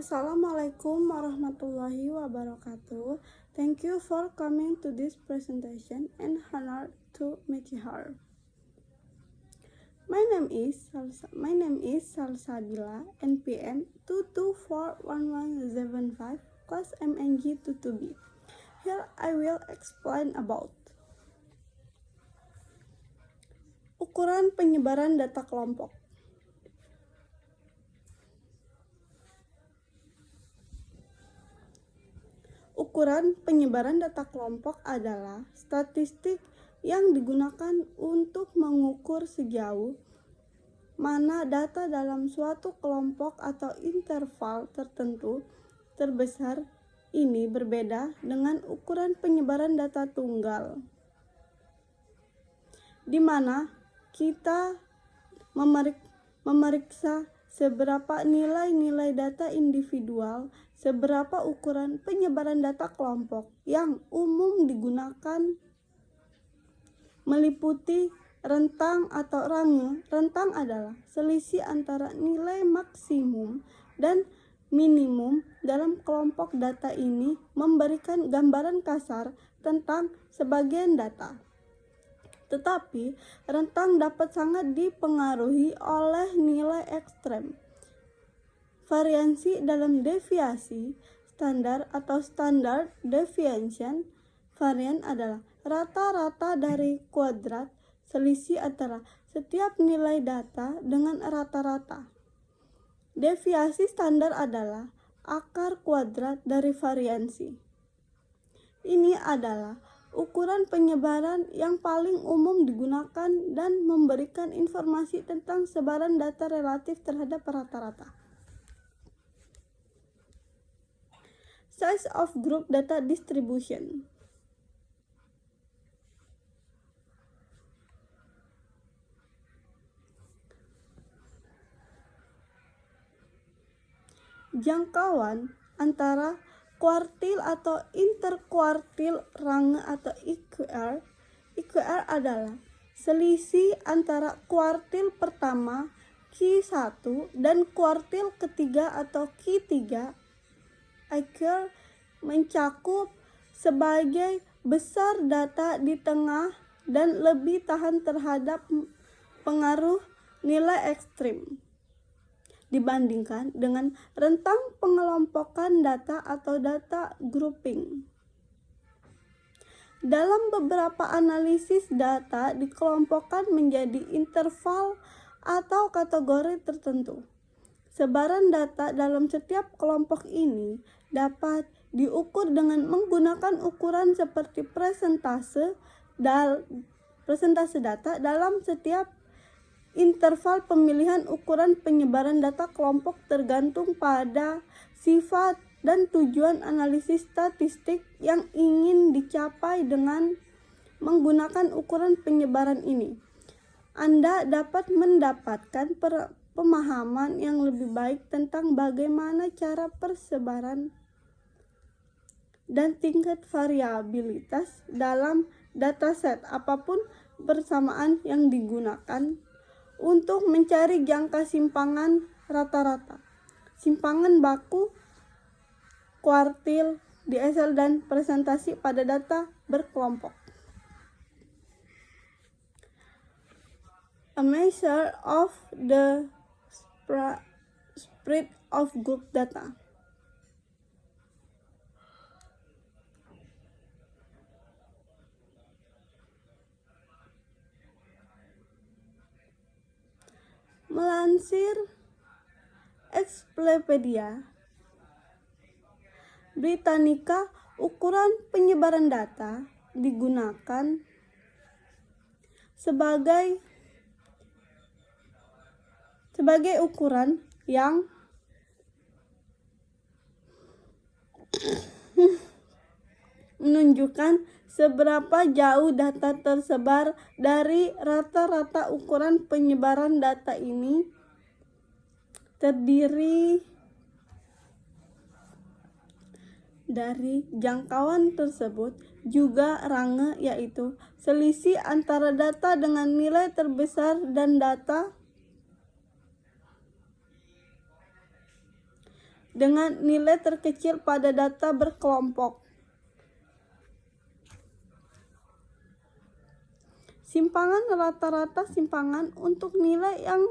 Assalamualaikum warahmatullahi wabarakatuh. Thank you for coming to this presentation and honor to meet you here. My name is Salsabila, NPM 2241175, class MNG 22B. Here I will explain about ukuran penyebaran data kelompok. Ukuran penyebaran data kelompok adalah statistik yang digunakan untuk mengukur sejauh mana data dalam suatu kelompok atau interval tertentu terbesar ini berbeda dengan ukuran penyebaran data tunggal, di mana kita memeriksa seberapa nilai-nilai data individual, seberapa ukuran penyebaran data kelompok yang umum digunakan meliputi rentang atau range. Rentang adalah selisih antara nilai maksimum dan minimum dalam kelompok data ini, memberikan gambaran kasar tentang sebagian data. Tetapi rentang dapat sangat dipengaruhi oleh nilai ekstrem. Variansi dalam deviasi standar atau standard deviation. Varian adalah rata-rata dari kuadrat selisih antara setiap nilai data dengan rata-rata. Deviasi standar adalah akar kuadrat dari variansi. Ini adalah ukuran penyebaran yang paling umum digunakan dan memberikan informasi tentang sebaran data relatif terhadap rata-rata. Size of group data distribution. Jangkauan antara kuartil atau interkuartil range atau IQR. IQR adalah selisih antara kuartil pertama Q1 dan kuartil ketiga atau Q3. IQR mencakup sebagai besar data di tengah dan lebih tahan terhadap pengaruh nilai ekstrim dibandingkan dengan rentang pengelompokan data atau data grouping. Dalam beberapa analisis, data dikelompokkan menjadi interval atau kategori tertentu. Sebaran data dalam setiap kelompok ini dapat diukur dengan menggunakan ukuran seperti persentase data dalam setiap interval. Pemilihan ukuran penyebaran data kelompok tergantung pada sifat dan tujuan analisis statistik yang ingin dicapai. Dengan menggunakan ukuran penyebaran ini, Anda dapat mendapatkan pemahaman yang lebih baik tentang bagaimana cara persebaran dan tingkat variabilitas dalam dataset apapun bersamaan yang digunakan untuk mencari jangka simpangan rata-rata, simpangan baku, kuartil di Excel, dan presentasi pada data berkelompok. A measure of the spread of group data. Melansir Encyclopedia Britannica, ukuran penyebaran data digunakan sebagai ukuran yang menunjukkan seberapa jauh data tersebar dari rata-rata. Ukuran penyebaran data ini terdiri dari jangkauan tersebut juga range, yaitu selisih antara data dengan nilai terbesar dan data dengan nilai terkecil pada data berkelompok. Simpangan rata-rata simpangan untuk nilai yang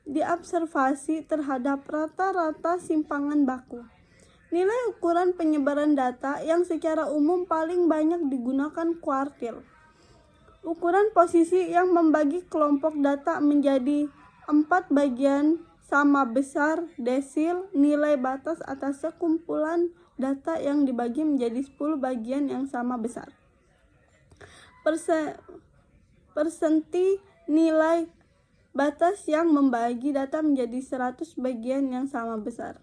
diobservasi terhadap rata-rata simpangan baku. Nilai ukuran penyebaran data yang secara umum paling banyak digunakan kuartil. Ukuran posisi yang membagi kelompok data menjadi 4 bagian sama besar desil nilai batas atas sekumpulan data yang dibagi menjadi 10 bagian yang sama besar. Persenti nilai batas yang membagi data menjadi 100 bagian yang sama besar.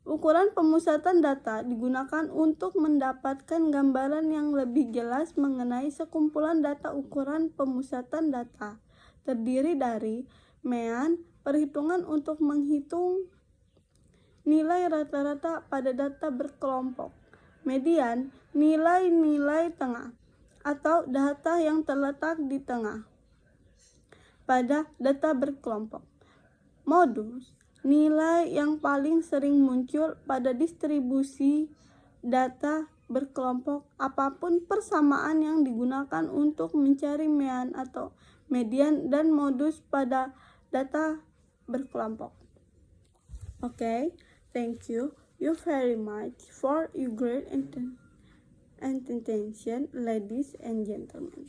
Ukuran pemusatan data digunakan untuk mendapatkan gambaran yang lebih jelas mengenai sekumpulan data. Ukuran pemusatan data terdiri dari mean, perhitungan untuk menghitung nilai rata-rata pada data berkelompok, median, nilai-nilai tengah, atau data yang terletak di tengah pada data berkelompok, modus, nilai yang paling sering muncul pada distribusi data berkelompok. Apapun persamaan yang digunakan untuk mencari mean atau median dan modus pada data berkelompok. Okay, thank you very much for your great attention, ladies and gentlemen.